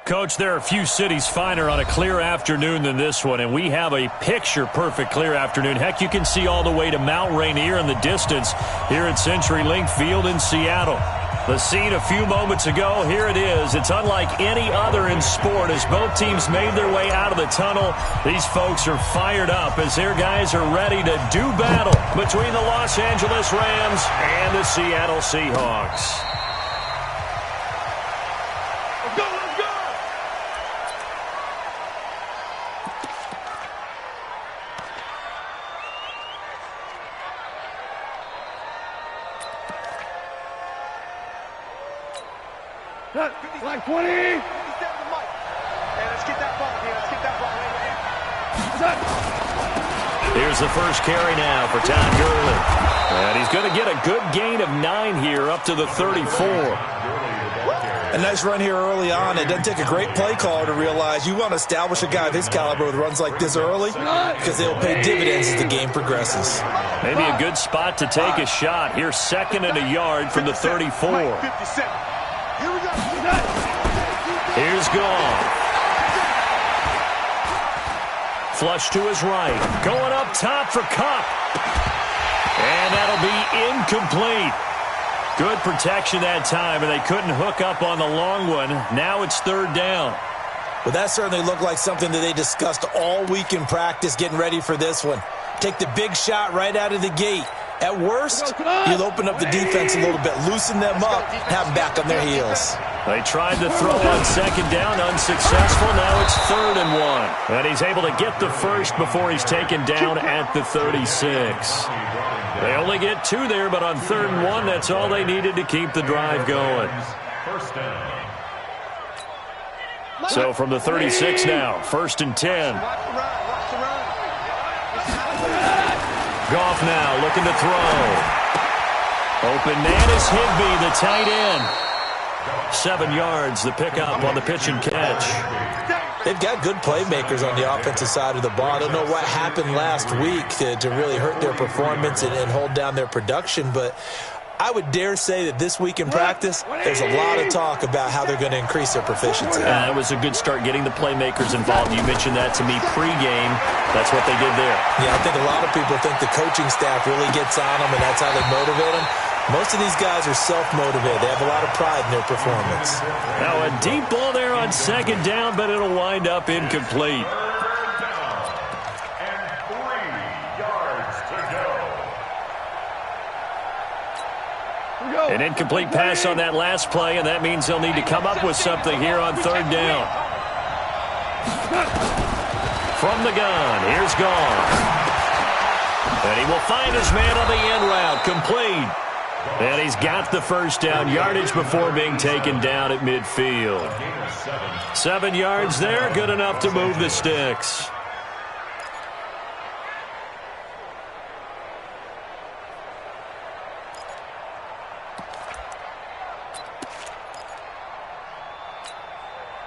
Coach, there are a few cities finer on a clear afternoon than this one, and we have a picture-perfect clear afternoon. Heck, you can see all the way to Mount Rainier in the distance here at CenturyLink Field in Seattle. The scene a few moments ago, here it is. It's unlike any other in sport as both teams made their way out of the tunnel. These folks are fired up as their guys are ready to do battle between the Los Angeles Rams and the Seattle Seahawks. Like 20. Hey, let's get that ball here. Let's get that ball right here. Here's the first carry now for Todd Gurley. And he's going to get a good gain of 9 here up to the 34. A nice run here early on. It doesn't take a great play caller to realize you want to establish a guy of his caliber with runs like this early because they'll pay dividends as the game progresses. Maybe a good spot to take a shot. Here's 2nd and a yard from the 34. Here we go. Here's Goff. Flush to his right. Going up top for Kupp. And that'll be incomplete. Good protection that time, and they couldn't hook up on the long one. Now it's 3rd down. Well, that certainly looked like something that they discussed all week in practice getting ready for this one. Take the big shot right out of the gate. At worst, you'll open up the defense a little bit, loosen them up, have them back on their heels. They tried to throw on 2nd down, unsuccessful. Now it's 3rd and 1. And he's able to get the first before he's taken down at the 36. They only get 2 there, but on 3rd and 1, that's all they needed to keep the drive going. So from the 36 now, 1st and 10. Goff now looking to throw. Open man is Higbee, the tight end. 7 yards, the pickup on the pitch and catch. They've got good playmakers on the offensive side of the ball. I don't know what happened last week to really hurt their performance and hold down their production, but I would dare say that this week in practice, there's a lot of talk about how they're going to increase their proficiency. It was a good start getting the playmakers involved. You mentioned that to me pregame. That's what they did there. Yeah, I think a lot of people think the coaching staff really gets on them, and that's how they motivate them. Most of these guys are self-motivated. They have a lot of pride in their performance. Now a deep ball there on 2nd down, but it'll wind up incomplete. An incomplete pass on that last play, and that means they'll need to come up with something here on 3rd down. From the gun, here's Goff. And he will find his man on the end route, complete. And he's got the first down, yardage before being taken down at midfield. 7 yards there, good enough to move the sticks.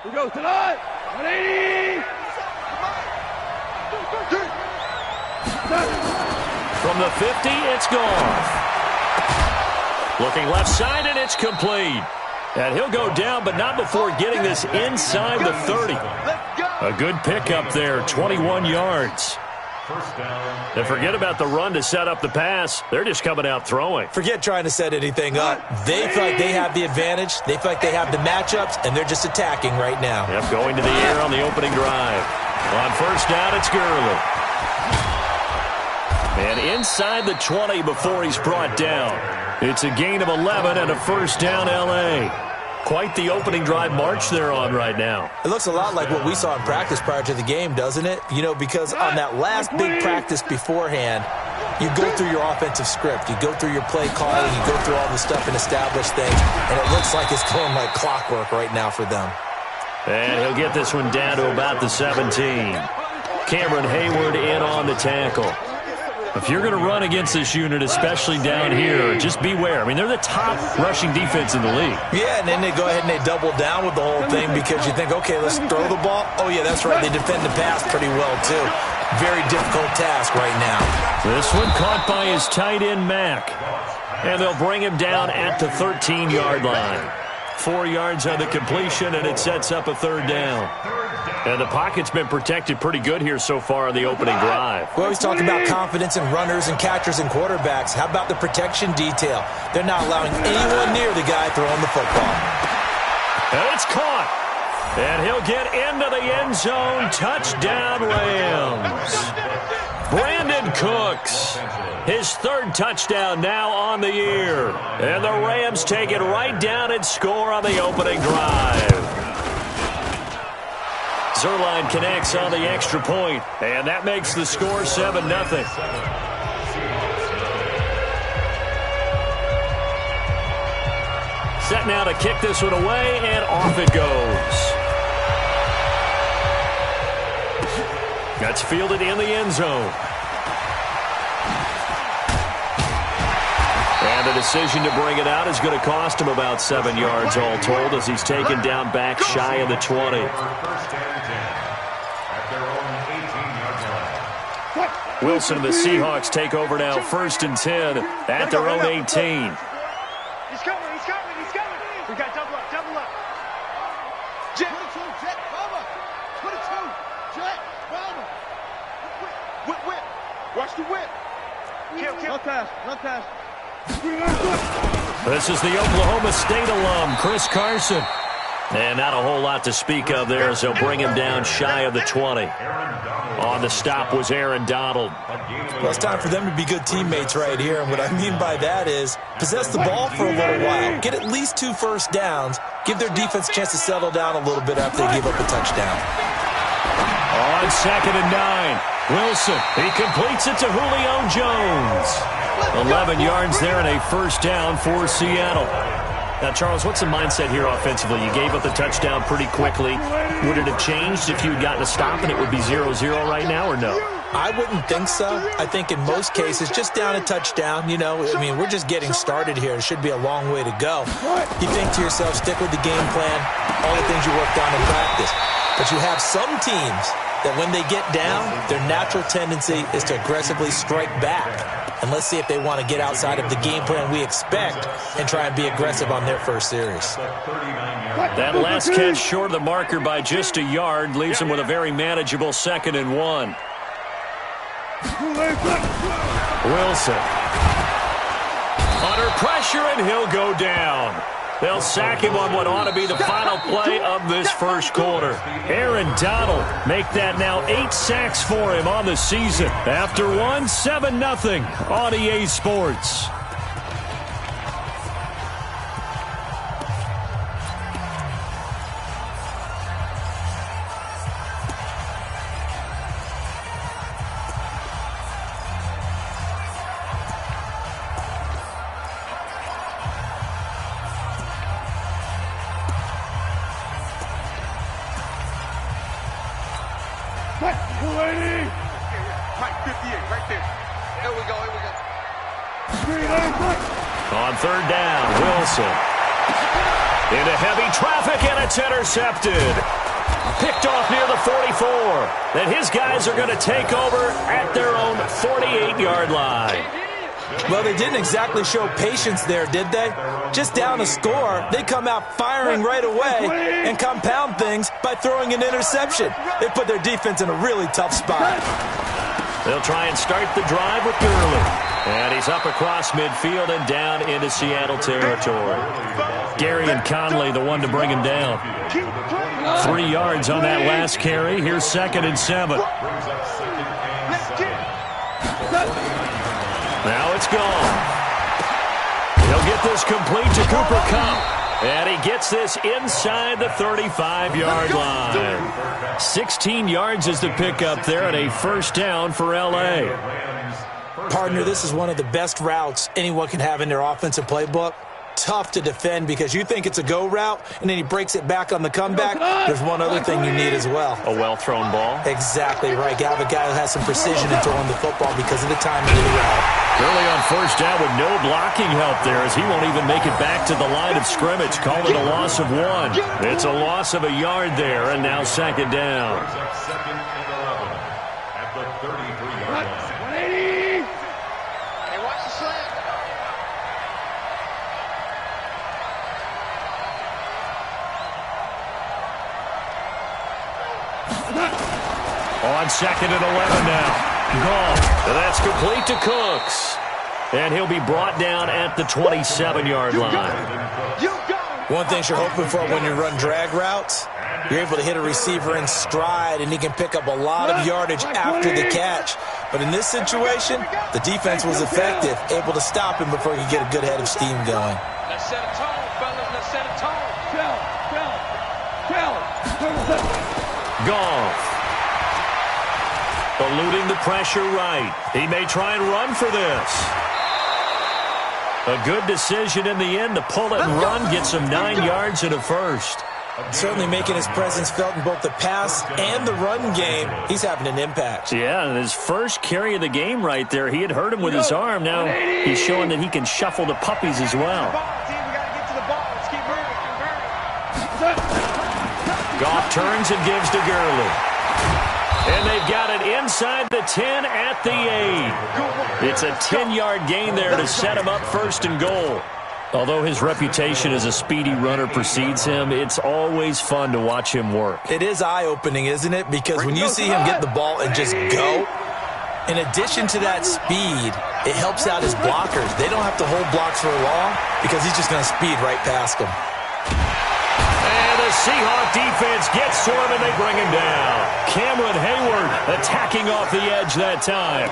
We go tonight. 180. From the 50, it's Goff. Looking left side, and it's complete. And he'll go down, but not before getting this inside the 30. A good pickup there, 21 yards. And forget about the run to set up the pass. They're just coming out throwing. Forget trying to set anything up. They feel like they have the advantage. They feel like they have the matchups, and they're just attacking right now. Yep, going to the air on the opening drive. On 1st down, it's Gurley. And inside the 20 before he's brought down. It's a gain of 11 and a 1st down, L.A. Quite the opening drive march they're on right now. It looks a lot like what we saw in practice prior to the game, doesn't it? You know, because on that last big practice beforehand, you go through your offensive script. You go through your play calling. You go through all the stuff and establish things. And it looks like it's going like clockwork right now for them. And he'll get this one down to about the 17. Cameron Hayward in on the tackle. If you're going to run against this unit, especially down here, just beware. I mean, they're the top rushing defense in the league. Yeah, and then they go ahead and they double down with the whole thing because you think, okay, let's throw the ball. Oh, yeah, that's right. They defend the pass pretty well, too. Very difficult task right now. This one caught by his tight end, Mack. And they'll bring him down at the 13-yard line. 4 yards on the completion, and it sets up a 3rd down. And the pocket's been protected pretty good here so far on the opening drive. We always talk about confidence in runners and catchers and quarterbacks. How about the protection detail? They're not allowing anyone near the guy throwing the football. And it's caught. And he'll get into the end zone. Touchdown, Rams. Brandon Cooks, his 3rd touchdown now on the year. And the Rams take it right down and score on the opening drive. Zerline connects on the extra point, and that makes the score 7-0. Set now to kick this one away, and off it goes. That's fielded in the end zone. And the decision to bring it out is going to cost him about 7 yards all told as he's taken down back shy of the 20. Wilson and the Seahawks take over now 1st and 10 at their own 18. He's coming. We got double up. Jet. 22, jet, bomber. 22, jet, bomber. Whip. Watch the whip. Kill. No pass. This is the Oklahoma State alum, Chris Carson. And not a whole lot to speak of there as they'll bring him down shy of the 20. On the stop was Aaron Donald. Well, it's time for them to be good teammates right here. And what I mean by that is possess the ball for a little while. Get at least 2 first downs. Give their defense a chance to settle down a little bit after they give up a touchdown. On 2nd and 9, Wilson. He completes it to Julio Jones. 11 yards there and a 1st down for Seattle. Now, Charles, what's the mindset here offensively? You gave up the touchdown pretty quickly. Would it have changed if you had gotten a stop and it would be 0-0 right now, or no? I wouldn't think so. I think in most cases, just down a touchdown, we're just getting started here. It should be a long way to go. You think to yourself, stick with the game plan, all the things you worked on in practice. But you have some teams that when they get down, their natural tendency is to aggressively strike back. And let's see if they want to get outside of the game plan we expect and try and be aggressive on their first series. That last catch short of the marker by just a yard leaves them with a very manageable 2nd and 1. Wilson. Under pressure, and he'll go down. They'll sack him on what ought to be the final play of this first quarter. Aaron Donald make that now 8 sacks for him on the season. After one, 7-0 on EA Sports. On 3rd down, Wilson. Into heavy traffic, and it's intercepted. Picked off near the 44. Then his guys are going to take over at their own 48-yard line. Well, they didn't exactly show patience there, did they? Just down a score, they come out firing right away and compound things by throwing an interception. They put their defense in a really tough spot. They'll try and start the drive with Gurley. And he's up across midfield and down into Seattle territory. Gary and Conley, the one to bring him down. 3 yards on that last carry. Here's 2nd and 7. Now it's gone. He'll get this complete to Cooper Kupp. And he gets this inside the 35-yard line. 16 yards is the pickup there and a 1st down for L.A. Partner, this is one of the best routes anyone can have in their offensive playbook. Tough to defend because you think it's a go route, and then he breaks it back on the comeback. There's one other thing you need as well. A well-thrown ball? Exactly right. You have a guy who has some precision in throwing the football because of the timing of the route. Early on 1st down with no blocking help there as he won't even make it back to the line of scrimmage. Call it a loss of 1. It's a loss of a yard there, and now 2nd down. On 2nd and 11 now. Gone. And that's complete to Cooks. And he'll be brought down at the 27-yard line. One thing you're hoping for when you run drag routes, you're able to hit a receiver in stride, and he can pick up a lot of yardage after the catch. But in this situation, the defense was effective, able to stop him before he could get a good head of steam going. Let's set a tone, fellas. Let's set a tone. Goff. Eluding the pressure right. He may try and run for this. A good decision in the end to pull it and run, gets him 9 yards and a first. Certainly making his presence felt in both the pass and the run game. He's having an impact. Yeah, and his first carry of the game right there, he had hurt him with his arm. Now he's showing that he can shuffle the puppies as well. Goff turns and gives to Gurley. And they've got it inside the 10 at the 8. It's a 10-yard gain there to set him up 1st and goal. Although his reputation as a speedy runner precedes him, it's always fun to watch him work. It is eye-opening, isn't it? Because when you see him get the ball and just go, in addition to that speed, it helps out his blockers. They don't have to hold blocks for long because he's just going to speed right past them. And the Seahawk defense gets to him, and they bring him down. Cameron Hayward attacking off the edge that time.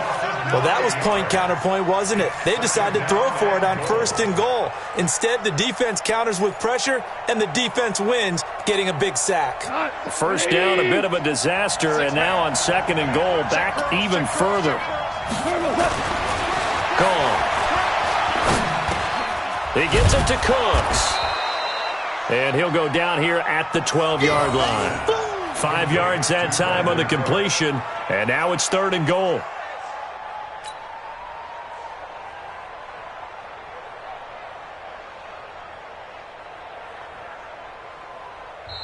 Well, that was point counterpoint, wasn't it? They decided to throw for it on 1st and goal. Instead, the defense counters with pressure, and the defense wins, getting a big sack. First down, a bit of a disaster, and now on 2nd and goal, back even further. Gone. He gets it to Cooks. And he'll go down here at the 12-yard line. 5 yards that time on the completion, and now it's 3rd and goal.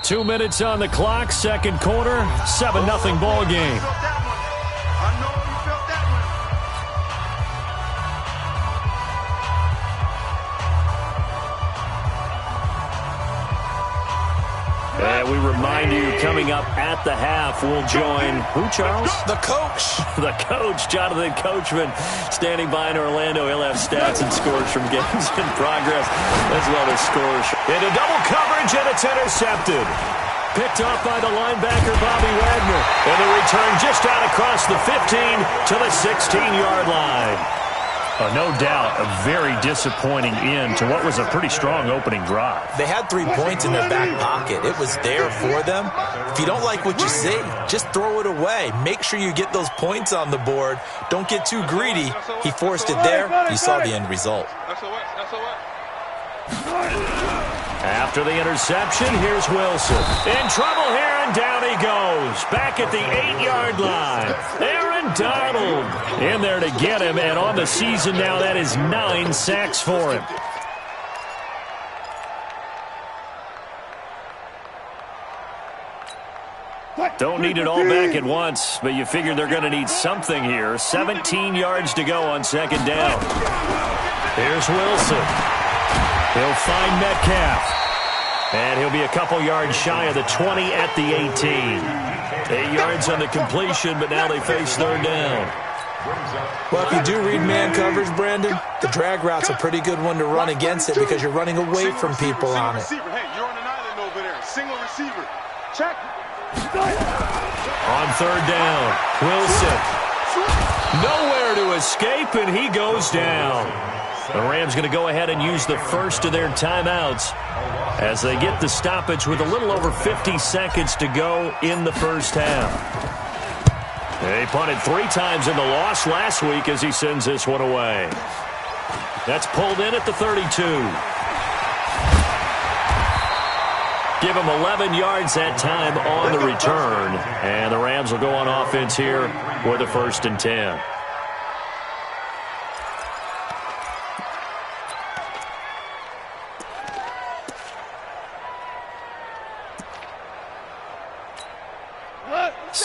Two minutes on the clock, 2nd quarter, 7-0 ball game. And we remind you, coming up at the half, we'll join, who, Charles? The coach. The coach, Jonathan Coachman, standing by in Orlando. He'll have stats and scores from games in progress, as well as scores. Into double coverage, and it's intercepted. Picked off by the linebacker, Bobby Wagner. And the return just out across the 15 to the 16-yard line. No doubt, a very disappointing end to what was a pretty strong opening drive. They had 3 points in their back pocket. It was there for them. If you don't like what you see, just throw it away. Make sure you get those points on the board. Don't get too greedy. He forced it there. You saw the end result. After the interception, here's Wilson. In trouble here, and down he goes. Back at the 8-yard line. Aaron Donald in there to get him, and on the season now, that is 9 sacks for him. Don't need it all back at once, but you figure they're going to need something here. 17 yards to go on 2nd down. Here's Wilson. He'll find Metcalf. And he'll be a couple yards shy of the 20 at the 18. 8 yards on the completion, but now they face 3rd down. Well, if you do read man coverage, Brandon, the drag route's a pretty good one to run against it because you're running away from people on it. Hey, you're on an island over there. Single receiver. Check. On 3rd down, Wilson. Nowhere to escape, and he goes down. The Rams going to go ahead and use the first of their timeouts as they get the stoppage with a little over 50 seconds to go in the first half. They punted 3 times in the loss last week as he sends this one away. That's pulled in at the 32. Give him 11 yards that time on the return. And the Rams will go on offense here with a 1st and 10.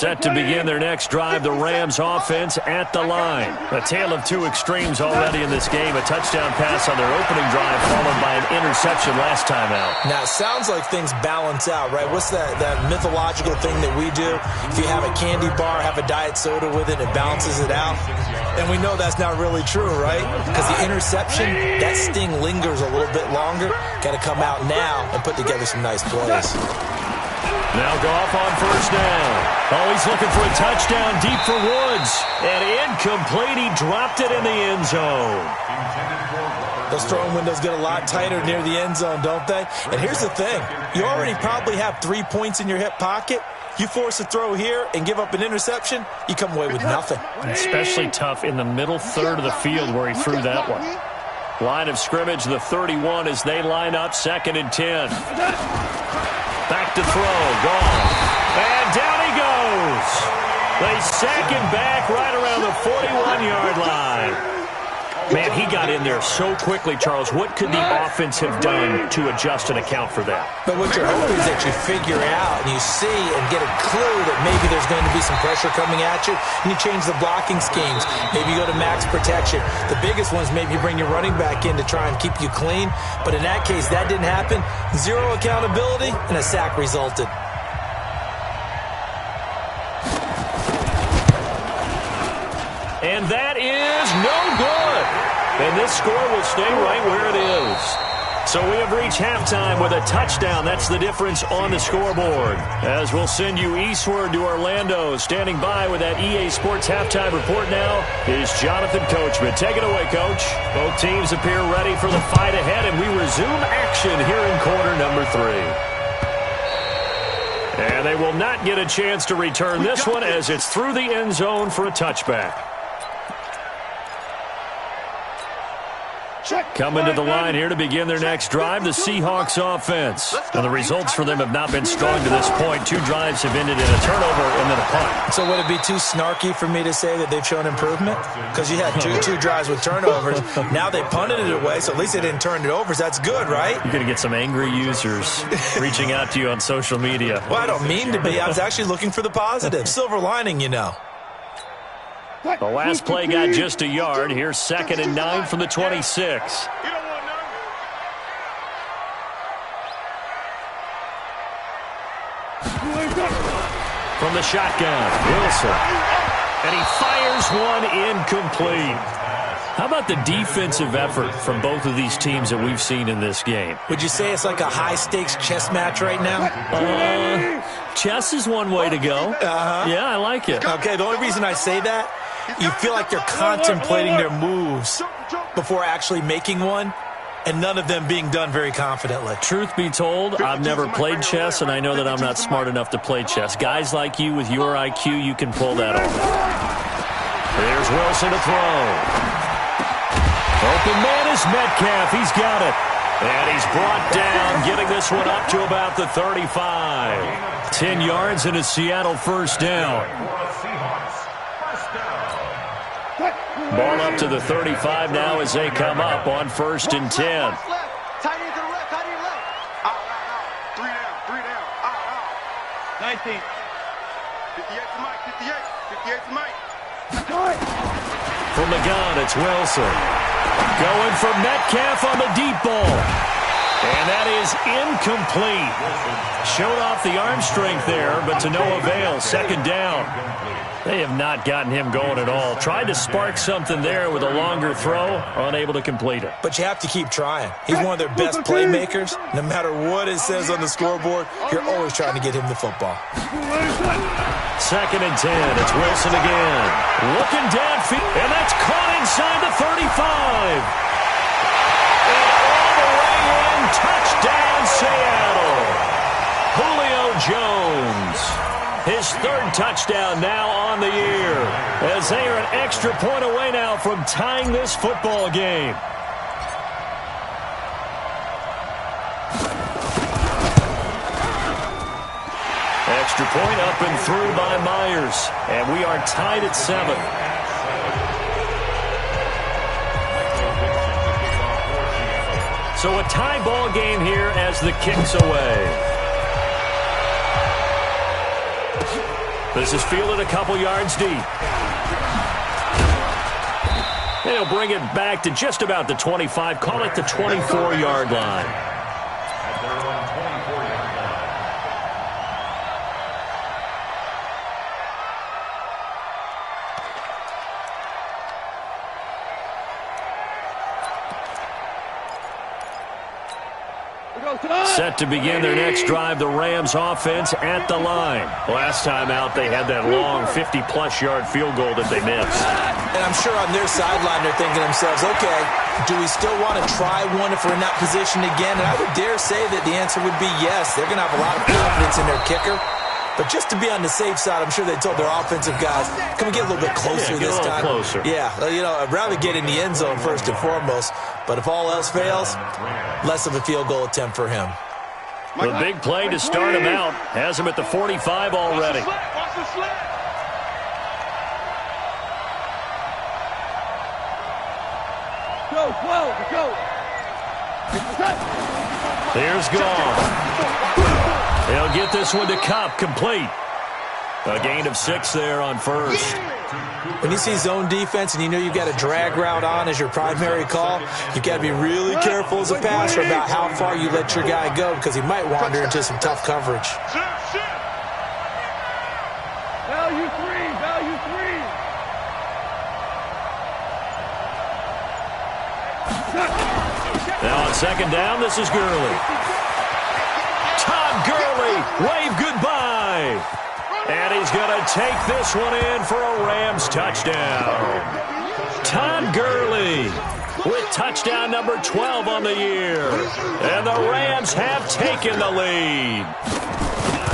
Set to begin their next drive, the Rams offense at the line. A tale of two extremes already in this game. A touchdown pass on their opening drive followed by an interception last time out. Now, it sounds like things balance out, right? What's that mythological thing that we do? If you have a candy bar, have a diet soda with it, it balances it out. And we know that's not really true, right? Because the interception, that sting lingers a little bit longer. Got to come out now and put together some nice plays. Now Goff on first down. Oh, he's looking for a touchdown deep for Woods. And incomplete. He dropped it in the end zone. Those throwing windows get a lot tighter near the end zone, don't they? And here's the thing. You already probably have 3 points in your hip pocket. You force a throw here and give up an interception, you come away with nothing. Especially tough in the middle third of the field where he threw that one. Line of scrimmage, the 31 as they line up, 2nd and 10. Back to throw, Goff. And down he goes. They sack him back right around the 41-yard line. Man, he got in there so quickly, Charles. What could the offense have done to adjust and account for that? But what you're hoping is that you figure out and you see and get a clue that maybe there's going to be some pressure coming at you, and you change the blocking schemes. Maybe you go to max protection. The biggest one is maybe you bring your running back in to try and keep you clean. But in that case, that didn't happen. Zero accountability, and a sack resulted. And that is no good. And this score will stay right where it is. So we have reached halftime with a touchdown. That's the difference on the scoreboard. As we'll send you eastward to Orlando. Standing by with that EA Sports halftime report now is Jonathan Coachman. Take it away, Coach. Both teams appear ready for the fight ahead, and we resume action here in quarter number 3. And they will not get a chance to return this one as it's through the end zone for a touchback. Coming to the line here to begin their next drive, the Seahawks offense. Now, the results for them have not been strong to this point. 2 drives have ended in a turnover and then a punt. So would it be too snarky for me to say that they've shown improvement? Because you had two drives with turnovers. Now they punted it away, so at least they didn't turn it over. So that's good, right? You're going to get some angry users reaching out to you on social media. Well, I don't mean to be. I was actually looking for the positive. Silver lining, you know. The last play got just a yard. Here's 2nd and 9 from the 26. From the shotgun, Wilson. And he fires one incomplete. How about the defensive effort from both of these teams that we've seen in this game? Would you say it's like a high-stakes chess match right now? Chess is one way to go. Yeah, I like it. Okay, the only reason I say that, you feel like they're contemplating their moves before actually making one, and none of them being done very confidently. Truth be told, I've never played chess, and I know that I'm not smart enough to play chess. Guys like you with your IQ, you can pull that off. Here's Wilson to throw. Open man is Metcalf. He's got it. And he's brought down, getting this one up to about the 35. 10 yards and a Seattle first down. Ball up to the 35 now as they come up on 1st and 10. Tight end to the left, tight end to the left. Out. 3 down. Out. 19. 58 to Mike, 58 to Mike. From the gun, it's Wilson. Going for Metcalf on the deep ball. And that is incomplete. Showed off the arm strength there, but to no avail. 2nd down. They have not gotten him going at all. Tried to spark something there with a longer throw, unable to complete it. But you have to keep trying. He's one of their best playmakers. No matter what it says on the scoreboard, you're always trying to get him the football. 2nd and 10. It's Wilson again. Looking downfield, and that's caught inside the 35. And all the way in, touchdown Seattle. Julio Jones. His 3rd touchdown now on the year, as they are an extra point away now from tying this football game. Extra point up and through by Myers, and we are tied at 7. So a tie ball game here as the kick's away. This is fielded a couple yards deep. They'll bring it back to just about the 25. Call it the 24-yard line. Set to begin their next drive, the Rams offense at the line. Last time out, they had that long 50-plus yard field goal that they missed. And I'm sure on their sideline, they're thinking to themselves, okay, do we still want to try one if we're in that position again? And I would dare say that the answer would be yes. They're going to have a lot of confidence in their kicker. But just to be on the safe side, I'm sure they told their offensive guys, can we get a little bit closer this time? Closer. Yeah, you know, I'd rather get in the end zone first and foremost. But if all else fails, less of a field goal attempt for him. The big play to start him out has him at the 45 already. Watch the sled. Go, go. Here's Goff. He'll get this one to Cup, complete. A gain of 6 there on first. When you see zone defense and you know you've got a drag route on as your primary call, you've got to be really careful as a passer about how far you let your guy go because he might wander into some tough coverage. Value three. Now on second down, this is Gurley. Todd Gurley, wave goodbye. And he's going to take this one in for a Rams touchdown. Todd Gurley with touchdown number 12 on the year. And the Rams have taken the lead.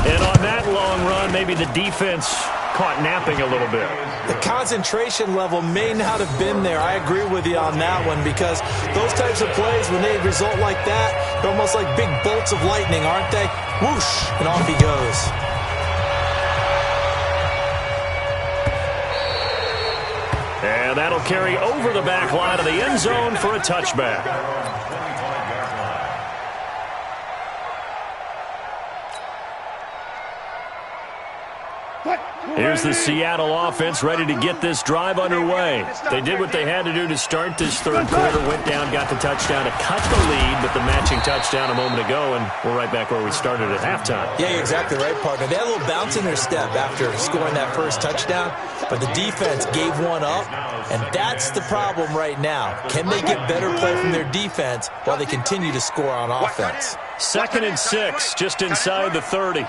And on that long run, maybe the defense caught napping a little bit. The concentration level may not have been there. I agree with you on that one because those types of plays, when they result like that, they're almost like big bolts of lightning, aren't they? Whoosh, and off he goes. And that'll carry over the back line of the end zone for a touchback. Here's the Seattle offense ready to get this drive underway. They did what they had to do to start this third quarter, went down, got the touchdown to cut the lead, but the matching touchdown a moment ago, and we're right back where we started at halftime. Yeah, you're exactly right, partner. They had a little bounce in their step after scoring that first touchdown, but the defense gave one up, and that's the problem right now. Can they get better play from their defense while they continue to score on offense? 2nd and 6, just inside the 30. Hey.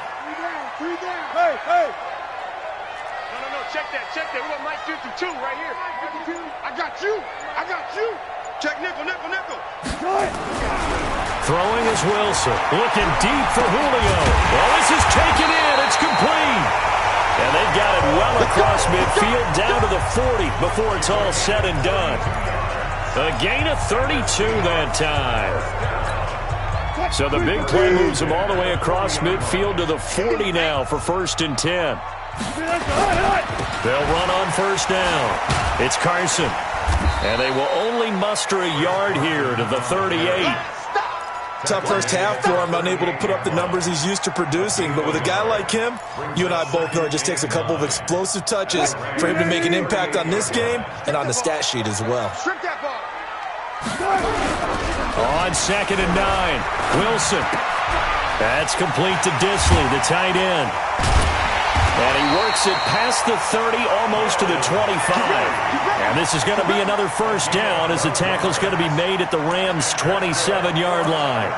Check that. We got Mike 52 right here. 52. I got you. Check nickel. Throwing is Wilson. Looking deep for Julio. Well, this is taken in. It's complete. And they've got it well across midfield down to the 40 before it's all said and done. A gain of 32 that time. So the big play moves them all the way across midfield to the 40 now for 1st and 10. They'll run on first down. It's Carson. And they will only muster a yard here to the 38. Tough first half for him, unable to put up the numbers he's used to producing. But with a guy like him, you and I both know it just takes a couple of explosive touches for him to make an impact on this game and on the stat sheet as well. On 2nd and 9, Wilson. That's complete to Disley, the tight end. And he works it past the 30, almost to the 25. And this is going to be another first down as the tackle's going to be made at the Rams' 27-yard line.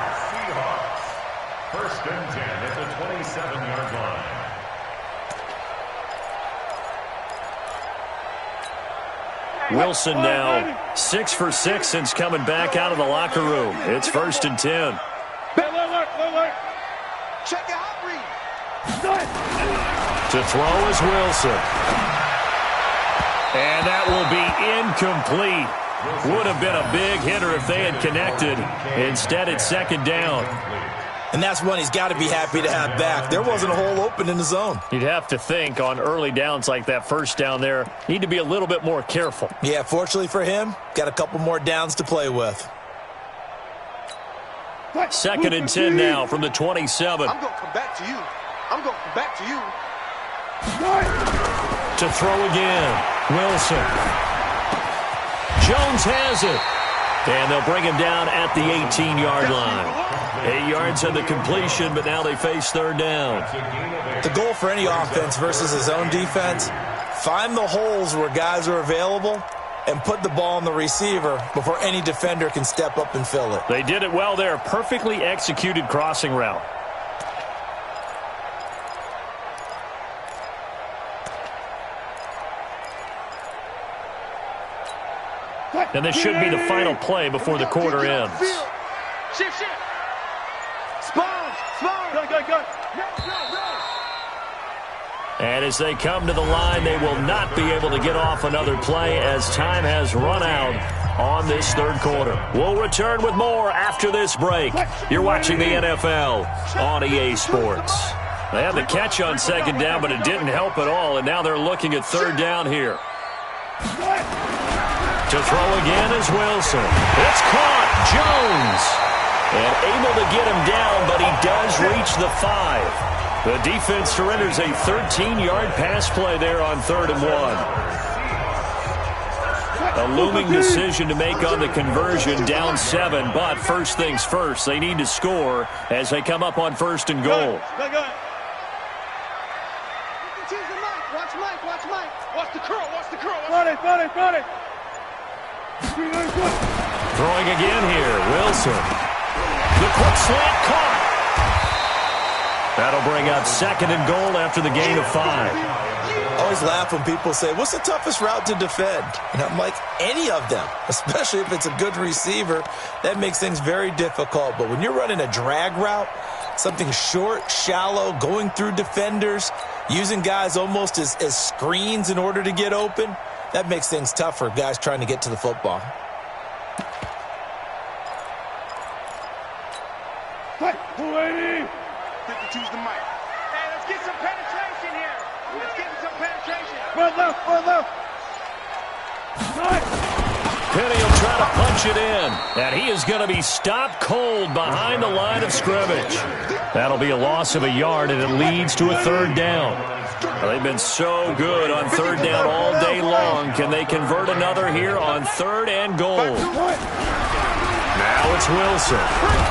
1st and 10 at the 27-yard line. Wilson now 6 for 6 since coming back out of the locker room. It's 1st and 10. Check it out, To throw is Wilson. And that will be incomplete. Would have been a big hitter if they had connected. Instead, it's 2nd down. And that's one he's got to be happy to have back. There wasn't a hole open in the zone. You'd have to think on early downs like that first down there, need to be a little bit more careful. Yeah, fortunately for him, got a couple more downs to play with. 2nd and 10 now from the 27. I'm going to come back to you. To throw again. Wilson. Jones has it. And they'll bring him down at the 18-yard line. 8 yards on the completion, but now they face third down. The goal for any offense versus his own defense, find the holes where guys are available and put the ball on the receiver before any defender can step up and fill it. They did it well there. Perfectly executed crossing route. And this should be the final play before the quarter ends. Shift. Spawn. Go. And as they come to the line, they will not be able to get off another play as time has run out on this third quarter. We'll return with more after this break. You're watching the NFL on EA Sports. They had the catch on second down, but it didn't help at all, and now they're looking at third down here. To throw again is Wilson. It's caught. Jones. And able to get him down, but he does reach the 5. The defense surrenders a 13-yard pass play there on 3rd and 1. A looming decision to make on the conversion, down 7. But first things first, they need to score as they come up on 1st and goal. Go. Watch Mike. Watch the curl. Run it. Throwing again here, Wilson. The quick slant caught. That'll bring up 2nd and goal after the gain of 5. I always laugh when people say, what's the toughest route to defend? And I'm like, any of them, especially if it's a good receiver. That makes things very difficult. But when you're running a drag route, something short, shallow, going through defenders, using guys almost as screens in order to get open, that makes things tough for guys trying to get to the football. Choose the mic. Hey, let's get some penetration here. Penny will try to punch it in, and he is going to be stopped cold behind the line of scrimmage. That'll be a loss of a yard, and it leads to a 3rd down. Well, they've been so good on 3rd down all day long. Can they convert another here on 3rd and goal? Now it's Wilson.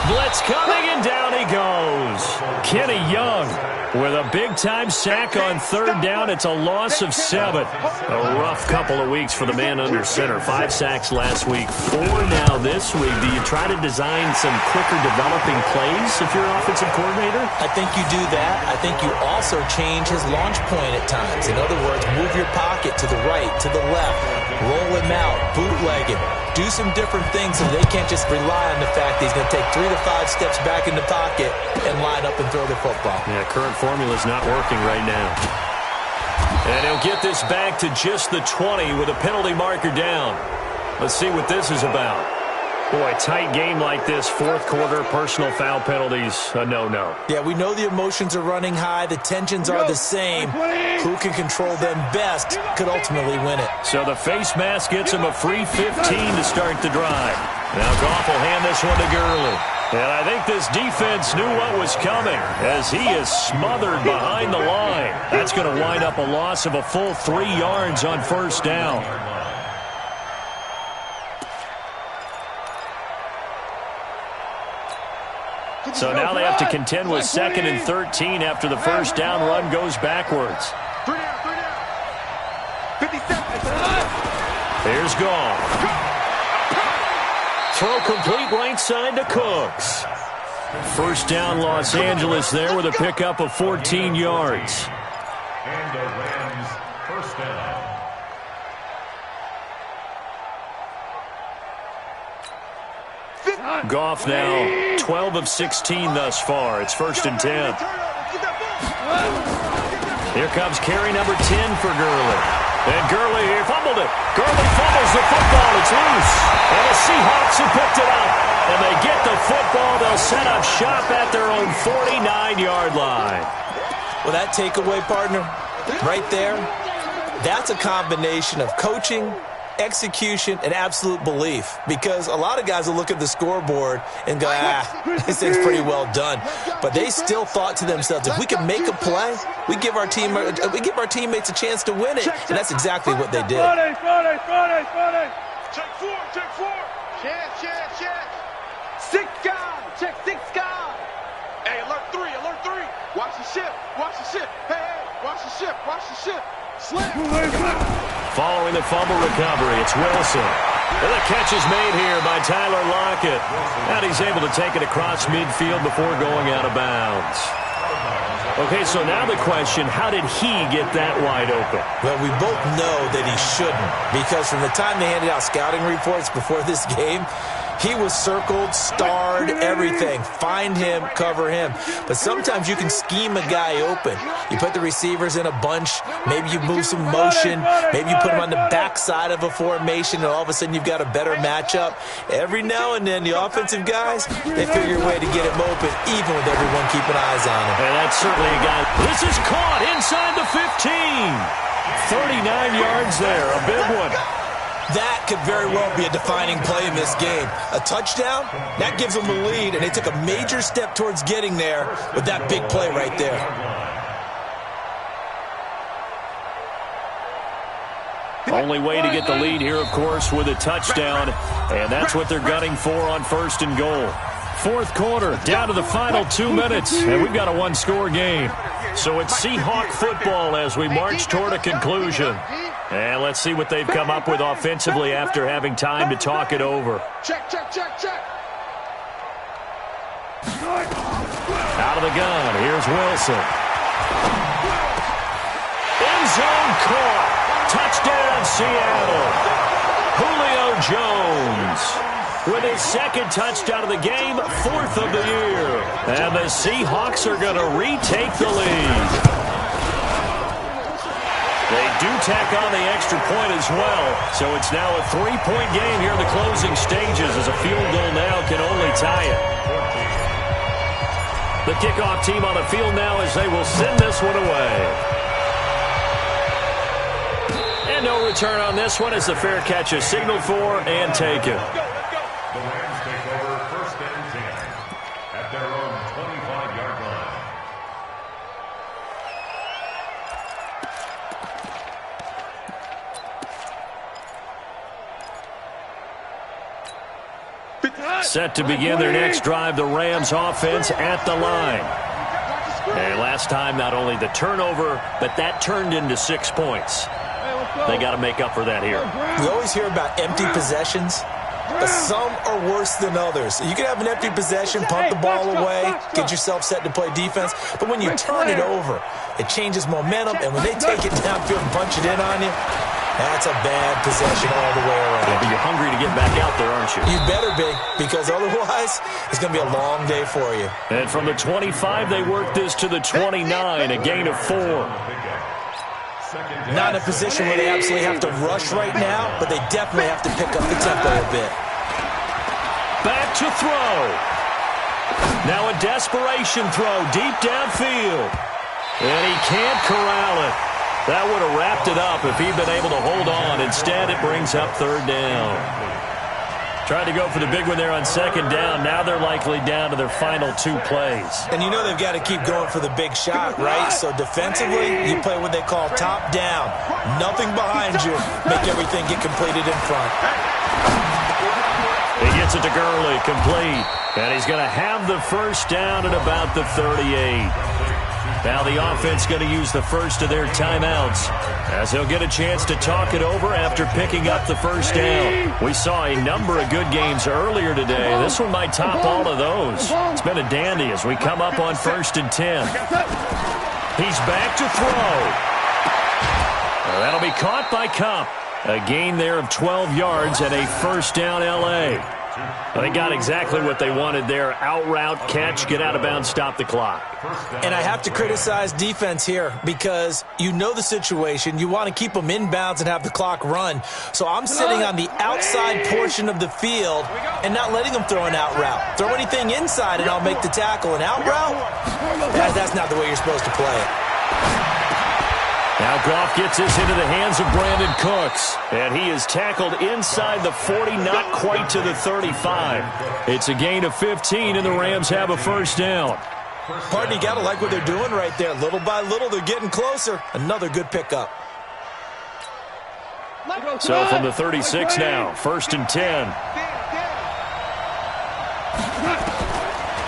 Blitz coming, and down he goes. Kenny Young with a big-time sack on 3rd down. It's a loss of 7. A rough couple of weeks for the man under center. 5 sacks last week, 4 now this week. Do you try to design some quicker developing plays if you're an offensive coordinator? I think you do that. I think you also change his launch point at times. In other words, move your pocket to the right, to the left, roll him out, bootleg him. Do some different things so they can't just rely on the fact that he's going to take 3 to 5 steps back in the pocket and line up and throw the football. Yeah, current formula's not working right now. And he'll get this back to just the 20 with a penalty marker down. Let's see what this is about. Boy, tight game like this, 4th quarter, personal foul penalties, a no-no. Yeah, we know the emotions are running high. The tensions are the same. Who can control them best could ultimately win it. So the face mask gets him a free 15 to start the drive. Now Goff will hand this one to Gurley. And I think this defense knew what was coming as he is smothered behind the line. That's going to wind up a loss of a full 3 yards on 1st down. So now they have to contend with 2nd and 13 after the 1st down run goes backwards. 3 down. 50 seconds. Here's Goff. Throw complete right side to Cooks. 1st down Los Angeles there with a pickup of 14 yards. And the Rams, 1st down. Goff now 12 of 16 thus far. It's 1st and 10. Here comes carry number 10 for Gurley. And Gurley here fumbled it. Gurley fumbles the football. It's loose. And the Seahawks have picked it up. And they get the football. They'll set up shop at their own 49-yard line. Well, that takeaway, partner, right there, that's a combination of coaching execution, and absolute belief. Because a lot of guys will look at the scoreboard and go, this thing's pretty well done. But they still thought to themselves, if we can make a play, we give our teammates a chance to win it. And that's exactly what they did. Check four. Check. 6 guys. Check 6 guys. Hey, alert three. Watch the ship. Hey, watch the ship. Slam. Following the fumble recovery, it's Wilson. And the catch is made here by Tyler Lockett. And he's able to take it across midfield before going out of bounds. Okay, so now the question, how did he get that wide open? Well, we both know that he shouldn't, because from the time they handed out scouting reports before this game, he was circled, starred, everything. Find him, cover him. But sometimes you can scheme a guy open. You put the receivers in a bunch. Maybe you move some motion. Maybe you put him on the backside of a formation, and all of a sudden you've got a better matchup. Every now and then, the offensive guys, they figure a way to get him open, even with everyone keeping eyes on him. And that's certainly a guy. This is caught inside the 15. 39 yards there, a big one. That could very well be a defining play in this game. A touchdown, that gives them the lead, and they took a major step towards getting there with that big play right there. Only way to get the lead here, of course, with a touchdown, and that's what they're gunning for on 1st and goal. Fourth quarter, down to the final 2 minutes, and we've got a one-score game. So it's Seahawk football as we march toward a conclusion. And let's see what they've come up with offensively after having time to talk it over. Check. Out of the gun, here's Wilson. End zone caught. Touchdown, Seattle. Julio Jones with his second touchdown of the game, 4th of the year. And the Seahawks are going to retake the lead. They do tack on the extra point as well, so it's now a 3-point game here in the closing stages as a field goal now can only tie it. The kickoff team on the field now as they will send this one away. And no return on this one as the fair catch is signaled for and taken. The Rams take over 1st and 10 at their own 25-yard line. Set to begin their next drive, the Rams offense at the line. And last time, not only the turnover, but that turned into 6 points. They got to make up for that here. We always hear about empty possessions, but some are worse than others. You can have an empty possession, punt the ball away, get yourself set to play defense, but when you turn it over, it changes momentum, and when they take it downfield and punch it in on you, that's a bad possession all the way around. Yeah, but you're hungry to get back out there, aren't you? You better be, because otherwise it's going to be a long day for you. And from the 25, they work this to the 29, a gain of 4. Not in a position where they absolutely have to rush right now, but they definitely have to pick up the tempo a bit. Back to throw. Now a desperation throw deep downfield. And he can't corral it. That would have wrapped it up if he'd been able to hold on. Instead, it brings up 3rd down. Tried to go for the big one there on 2nd down. Now they're likely down to their final 2 plays. And you know they've got to keep going for the big shot, right? So defensively, you play what they call top down. Nothing behind you. Make everything get completed in front. He gets it to Gurley, complete. And he's going to have the 1st down at about the 38. Now the offense going to use the first of their timeouts as they'll get a chance to talk it over after picking up the 1st down. We saw a number of good games earlier today. This one might top all of those. It's been a dandy as we come up on 1st and 10. He's back to throw. Well, that'll be caught by Kupp. A gain there of 12 yards and a 1st down L.A. They got exactly what they wanted there. Out route, catch, get out of bounds, stop the clock. And I have to criticize defense here because you know the situation. You want to keep them inbounds and have the clock run. So I'm sitting on the outside portion of the field and not letting them throw an out route. Throw anything inside and I'll make the tackle. An out route? That's not the way you're supposed to play it. Now Goff gets this into the hands of Brandon Cooks. And he is tackled inside the 40, not quite to the 35. It's a gain of 15, and the Rams have a first down. Pardon, you got to like what they're doing right there. Little by little, they're getting closer. Another good pickup. So from the 36 now, 1st and 10.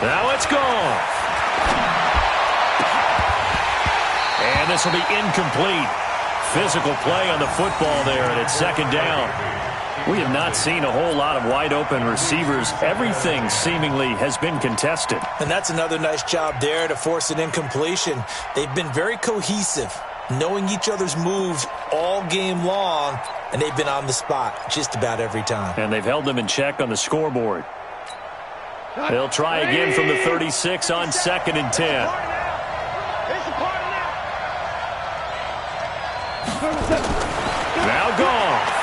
Now it's Goff. And this will be incomplete. Physical play on the football there, and it's 2nd down. We have not seen a whole lot of wide-open receivers. Everything seemingly has been contested. And that's another nice job there to force an incompletion. They've been very cohesive, knowing each other's moves all game long, and they've been on the spot just about every time. And they've held them in check on the scoreboard. They'll try again from the 36 on 2nd and 10. Now Goff.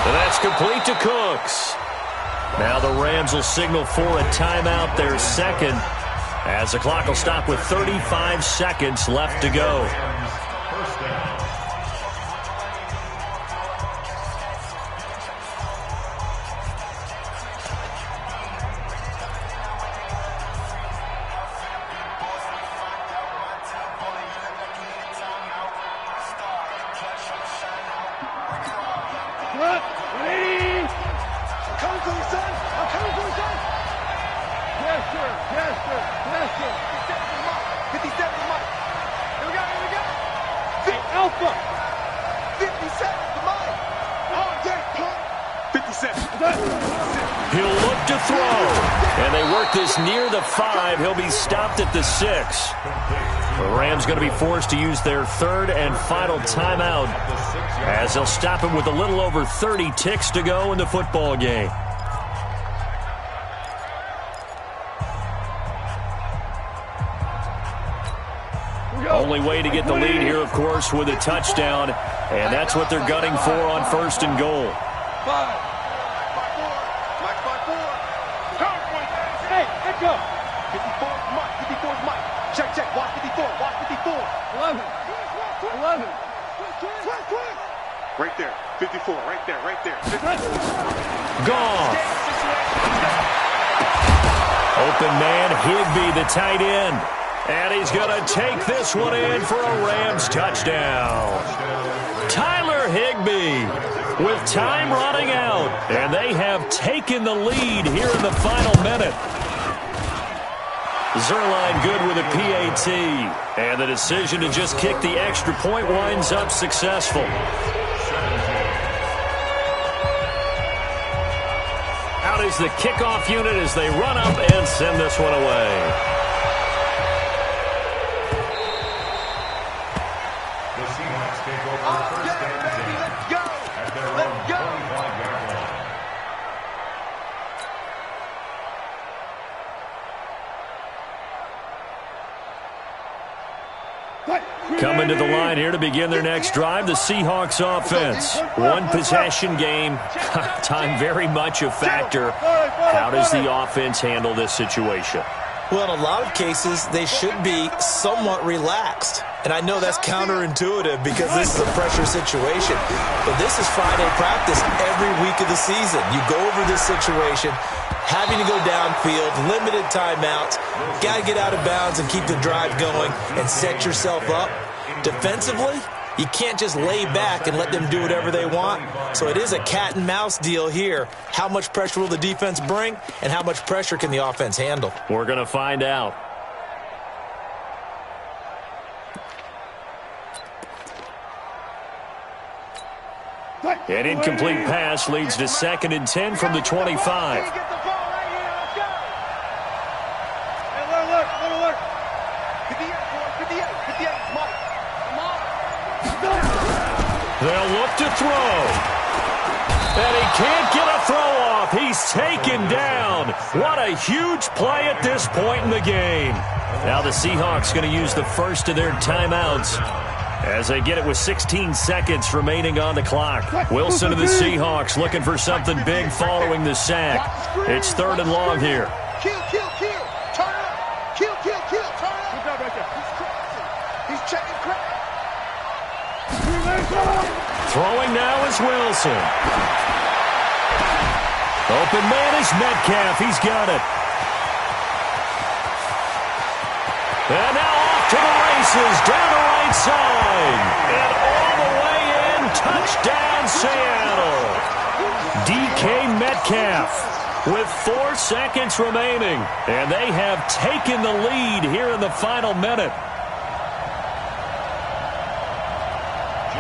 And that's complete to Cooks. Now the Rams will signal for a timeout, their second, as the clock will stop with 35 seconds left to go. He'll look to throw. And they work this near the 5. He'll be stopped at the 6. The Rams going to be forced to use their 3rd and final timeout, as they'll stop him with a little over 30 ticks to go in the football game. Only way to get the lead here, of course, with a touchdown, and that's what they're gunning for on 1st and goal. Hey, let's go. 54's Mike. 54's Mike. Check, check. Watch 54. Watch 54. 11. 11. Right there. 54. Right there. Right there. Gone. Open man, Higbee, the tight end. And he's going to take this one in for a Rams touchdown. Tyler Higbee with time running out. And they have taken the lead here in the final minute. Zerline good with a PAT. And the decision to just kick the extra point winds up successful. Out is the kickoff unit as they run up and send this one away. Coming to the line here to begin their next drive, the Seahawks offense. One possession game. Time very much a factor. How does the offense handle this situation? Well, in a lot of cases, they should be somewhat relaxed. And I know that's counterintuitive because this is a pressure situation. But this is Friday practice every week of the season. You go over this situation, having to go downfield, limited timeouts, got to get out of bounds and keep the drive going and set yourself up. Defensively, you can't just lay back and let them do whatever they want. So it is a cat and mouse deal here. How much pressure will the defense bring, and how much pressure can the offense handle? We're going to find out. An incomplete pass leads to 2nd and 10 from the 25. They'll look to throw. And he can't get a throw off. He's taken down. What a huge play at this point in the game. Now the Seahawks going to use the first of their timeouts as they get it with 16 seconds remaining on the clock. Wilson of the Seahawks looking for something big following the sack. It's 3rd and long here. Kill, kill, kill. Turn up. Kill, kill, kill. Turn up. Good job right there. Throwing now is Wilson. Open man is Metcalf. He's got it. And now off to the races, down the right side. And all the way in, touchdown Seattle. DK Metcalf with 4 seconds remaining. And they have taken the lead here in the final minute.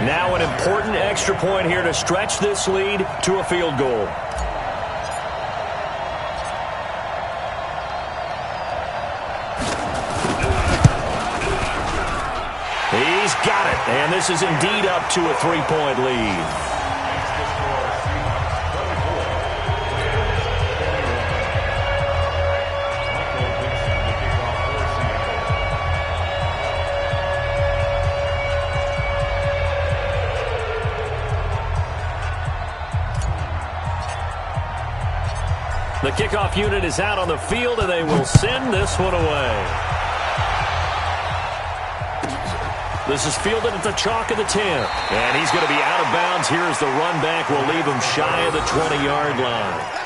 Now an important extra point here to stretch this lead to a field goal. He's got it, and this is indeed up to a 3-point lead. The kickoff unit is out on the field, and they will send this one away. This is fielded at the chalk of the 10. And he's going to be out of bounds here as the run back will leave him shy of the 20-yard line.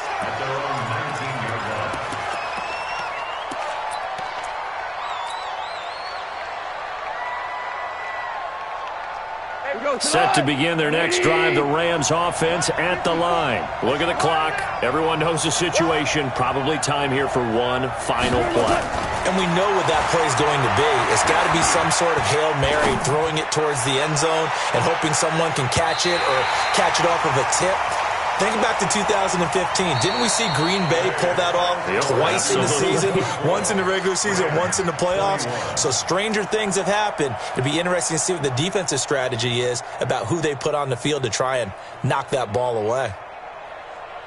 Set to begin their next drive, the Rams offense at the line. Look at the clock. Everyone knows the situation. Probably time here for one final play. And we know what that play is going to be. It's got to be some sort of Hail Mary, throwing it towards the end zone and hoping someone can catch it or catch it off of a tip. Think back to 2015. Didn't we see Green Bay pull that off twice in the season? Once in the regular season, once in the playoffs. So stranger things have happened. It'd be interesting to see what the defensive strategy is about who they put on the field to try and knock that ball away.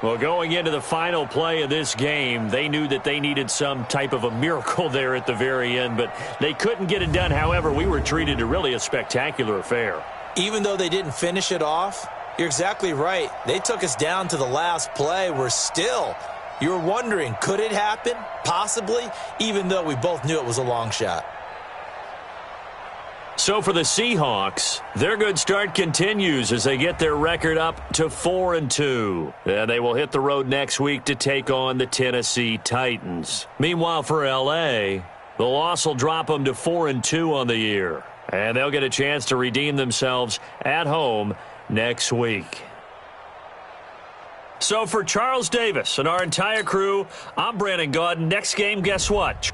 Well, going into the final play of this game, they knew that they needed some type of a miracle there at the very end, but they couldn't get it done. However, we were treated to really a spectacular affair. Even though they didn't finish it off, you're exactly right. They took us down to the last play. We're still, you were wondering, could it happen? Possibly, even though we both knew it was a long shot. So for the Seahawks, their good start continues as they get their record up to 4-2. And they will hit the road next week to take on the Tennessee Titans. Meanwhile, for L.A., the loss will drop them to 4-2 on the year. And they'll get a chance to redeem themselves at home next week. So for Charles Davis and our entire crew, I'm Brandon Gaudin. Next game, guess what?